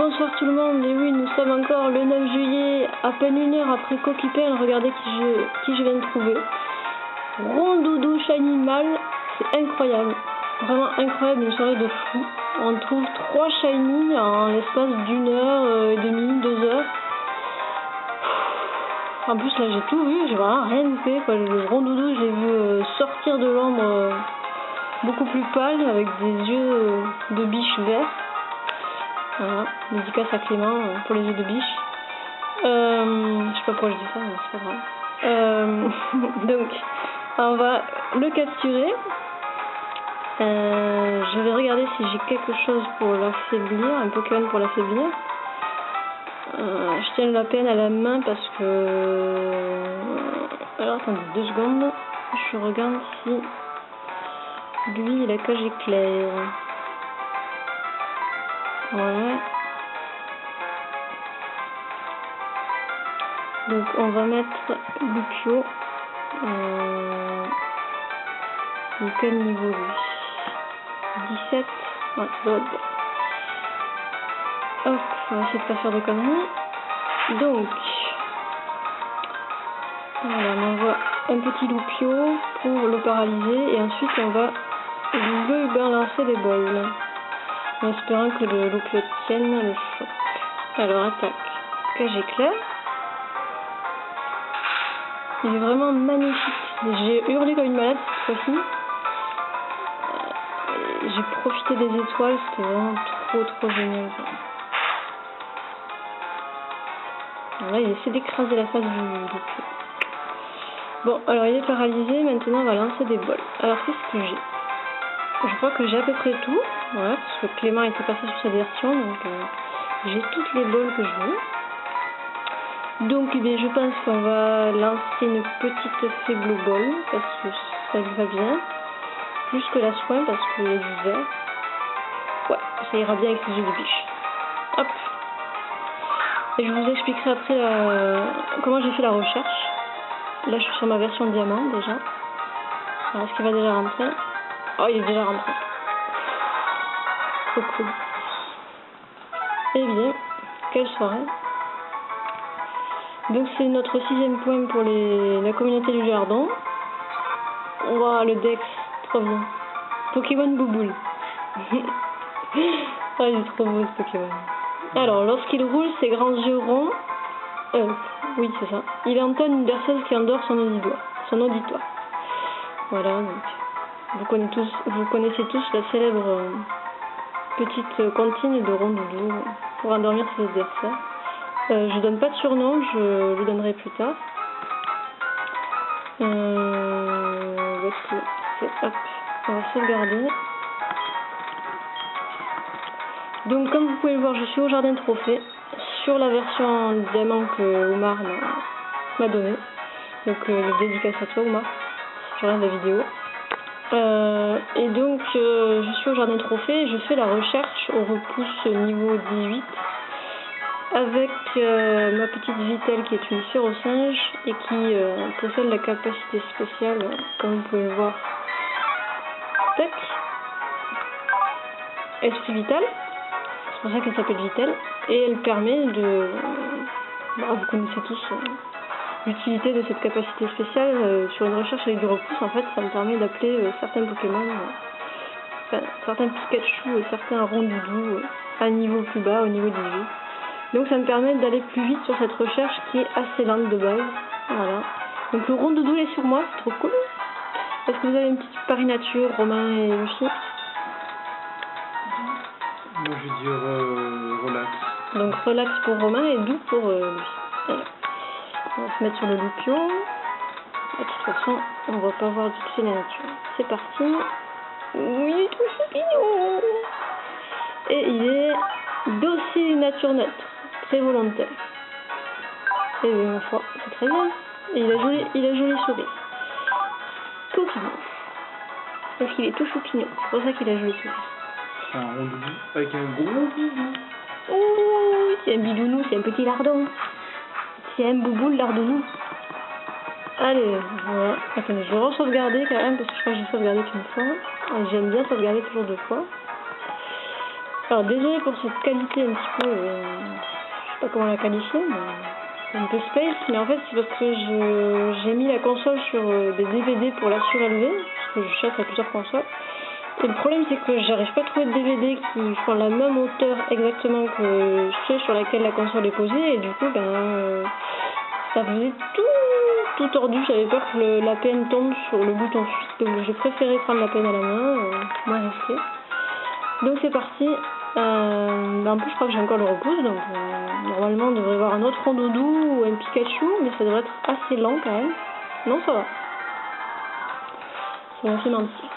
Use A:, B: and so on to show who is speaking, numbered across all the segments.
A: Bonsoir tout le monde, et oui, nous sommes encore le 9 juillet, à peine une heure après Coquipel. Regardez qui je viens de trouver. Rondoudou Shiny Mâle, c'est incroyable, vraiment incroyable, une soirée de fou. On trouve 3 Shiny en l'espace d'une heure et demie, 2 heures. En plus là j'ai tout vu, j'ai vraiment rien loupé. Le Rondoudou, je l'ai vu sortir de l'ombre beaucoup plus pâle, avec des yeux de biche verts. Voilà, dédicace à Clément pour les yeux de biche. Je sais pas pourquoi je dis ça, mais c'est pas grave. Donc, on va le capturer. Je vais regarder si j'ai quelque chose pour l'affaiblir, un Pokémon pour l'affaiblir. Je tiens la peine à la main parce que... Alors, attendez 2 secondes. Je regarde si lui, il a cage éclair. Voilà. Donc on va mettre Lupio. Quel niveau lui? 17. Ouais, ça va être bien. Hop, on va essayer de pas faire de conneries. Donc, voilà, on envoie un petit Lupio pour le paralyser et ensuite on va lui balancer des bols. En espérant que le Lupio tienne le choc. Alors attaque. Cage éclair. Il est vraiment magnifique. J'ai hurlé comme une malade cette fois-ci. J'ai profité des étoiles, c'était vraiment trop génial. Alors là il essaie d'écraser la face du Lupio. Bon, alors il est paralysé, maintenant on va lancer des bols. Alors qu'est-ce que j'ai? Je crois que j'ai à peu près tout. Voilà, parce que Clément était passé sur cette version, donc j'ai toutes les balles que je veux. Donc eh je pense qu'on va lancer une petite faible ball, parce que ça lui va bien. Plus que la soin, parce qu'il y a du vert. Ouais, ça ira bien avec les yeux de biche. Hop. Et je vous expliquerai après comment j'ai fait la recherche. Là je suis sur ma version diamant déjà. Alors est-ce qu'il va déjà rentrer? Oh, il est déjà rentré. Trop cool. Eh bien, quelle soirée. Donc c'est notre 6e point pour la communauté du jardin. On va le Dex, trop bien. Pokémon Bouboule. Oh, il est trop beau ce Pokémon. Alors, lorsqu'il roule ses grands yeux ronds, oui c'est ça, il entonne une berceuse qui endort son auditoire. Voilà, donc vous connaissez tous la célèbre petite comptine de Rondoudou pour endormir ses adversaires. Je donne pas de surnom, je le donnerai plus tard. Hop, on va sauvegarder. Donc comme vous pouvez le voir, je suis au jardin trophée sur la version diamant que Omar m'a donné. Donc le dédicace à toi Omar, si tu regardes la vidéo. Et donc je suis au jardin trophée et je fais la recherche au repousse niveau 18 avec ma petite Vitelle qui est une Férocinge et qui possède la capacité spéciale comme vous pouvez le voir. Tac. Esprit vital, c'est pour ça qu'elle s'appelle Vitelle et elle permet de... vous connaissez tous l'utilité de cette capacité spéciale sur une recherche avec du repousse. En fait ça me permet d'appeler certains Pokémon, certains Pikachu et certains Rondoudou à un niveau plus bas, au niveau 18. Donc ça me permet d'aller plus vite sur cette recherche qui est assez lente de base. Voilà. Donc le Rondoudou est sur moi, c'est trop cool. Est-ce que vous avez une petite pari nature, Romain et Lucie?
B: Moi je vais dire relax.
A: Donc relax pour Romain et doux pour Lucie. Voilà. On va se mettre sur le Lupio. De toute façon, on va pas voir du tout la nature. C'est parti. Oui, il est tout choupignon. Et il est docile nature neutre, très volontaire. Et ma foi, c'est très bien. Et il a joli sourire. Coquillon. Parce qu'il est tout choupignon. C'est pour ça qu'il a joli sourire.
B: C'est un Rondoudou avec un gros bidou.
A: Oh, c'est un bidounou, c'est un petit lardon. C'est un bouboule lardounou. Allez, voilà. Attendez, je vais re-sauvegarder quand même, parce que je crois que j'ai sauvegardé qu'une fois. J'aime bien sauvegarder toujours 2 fois. Alors désolé pour cette qualité un petit peu, je sais pas comment la qualifier, mais un peu space, mais en fait c'est parce que j'ai mis la console sur des DVD pour la surélever, parce que je cherche à plusieurs consoles. Et le problème c'est que j'arrive pas à trouver de DVD qui font la même hauteur exactement que ceux sur laquelle la console est posée, et du coup ça faisait tout tordu, j'avais peur que la peine tombe sur le bouton suite, donc j'ai préféré prendre la peine à la main, moins risqué. Donc c'est parti, en plus je crois que j'ai encore le repousse, donc normalement on devrait avoir un autre rondoudou ou un Pikachu, mais ça devrait être assez lent quand même. Non, ça va. Ça m'a fait mentir.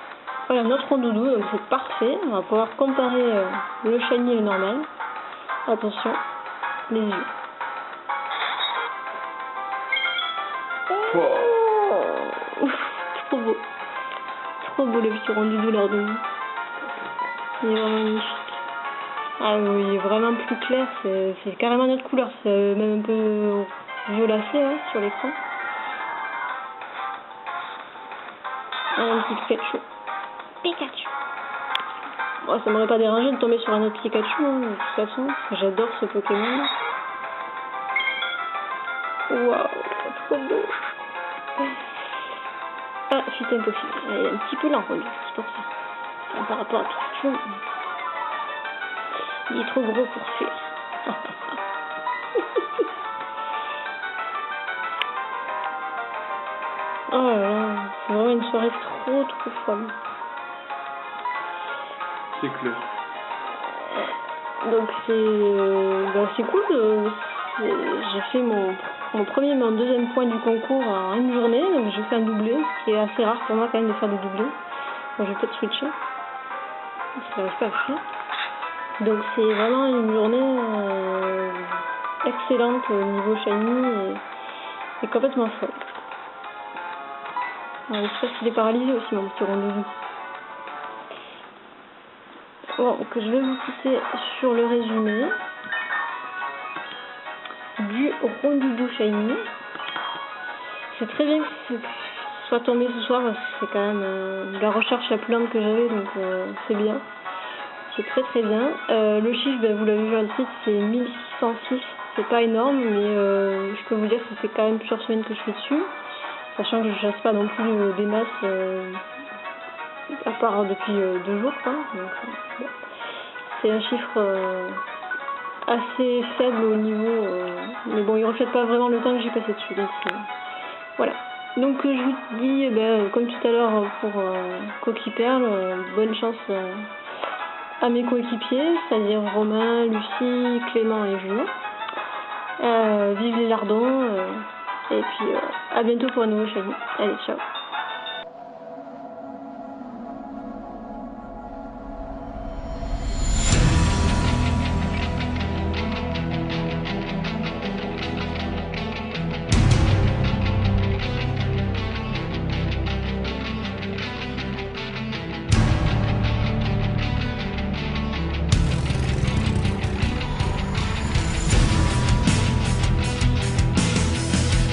A: Voilà, notre rondoudou, donc c'est parfait, on va pouvoir comparer le shiny et le normal. Attention, les yeux. Oh, trop beau. Trop beau le petit rondoudou lors de nous. Il est vraiment magnifique. Ah oui, il est vraiment plus clair, c'est carrément notre couleur, c'est même un peu violacé hein, sur l'écran. Un petit Pikachu. Pikachu. Bon, ça m'aurait pas dérangé de tomber sur un autre Pikachu, hein, de toute façon, j'adore ce Pokémon. Waouh, trop beau. Ah, c'est impossible, il est un petit peu lent, c'est pour ça. Enfin, par rapport à Pikachu. Il est trop gros pour faire. Oh là là, c'est vraiment une soirée trop folle.
B: C'est clair.
A: Donc c'est cool. J'ai fait mon premier et mon deuxième point du concours en une journée. Donc j'ai fait un doublé, ce qui est assez rare pour moi quand même de faire des doublés. Bon, je vais peut-être switcher. Parce que j'arrive pas à le faire. Donc c'est vraiment une journée excellente au niveau shiny et complètement folle. J'espère qu'il est paralysé aussi mon petit rondoudou. Bon, donc je vais vous pousser sur le résumé du rondoudou shiny. C'est très bien que ce soit tombé ce soir parce que c'est quand même la recherche la plus lente que j'avais, donc c'est bien. C'est très bien. Le chiffre, vous l'avez vu dans le titre, c'est 1606. C'est pas énorme, mais je peux vous dire que c'est quand même plusieurs semaines que je suis dessus. Sachant que je chasse pas non plus des masses, à part depuis 2 jours, quoi. Donc, bon. C'est un chiffre assez faible au niveau, mais bon, il reflète pas vraiment le temps que j'ai passé dessus. Donc, voilà. Donc je vous dis, comme tout à l'heure pour Coquille Perle, bonne chance à mes coéquipiers, c'est-à-dire Romain, Lucie, Clément et Julien. Vive les lardons, et puis à bientôt pour un nouveau shiny. Allez, ciao.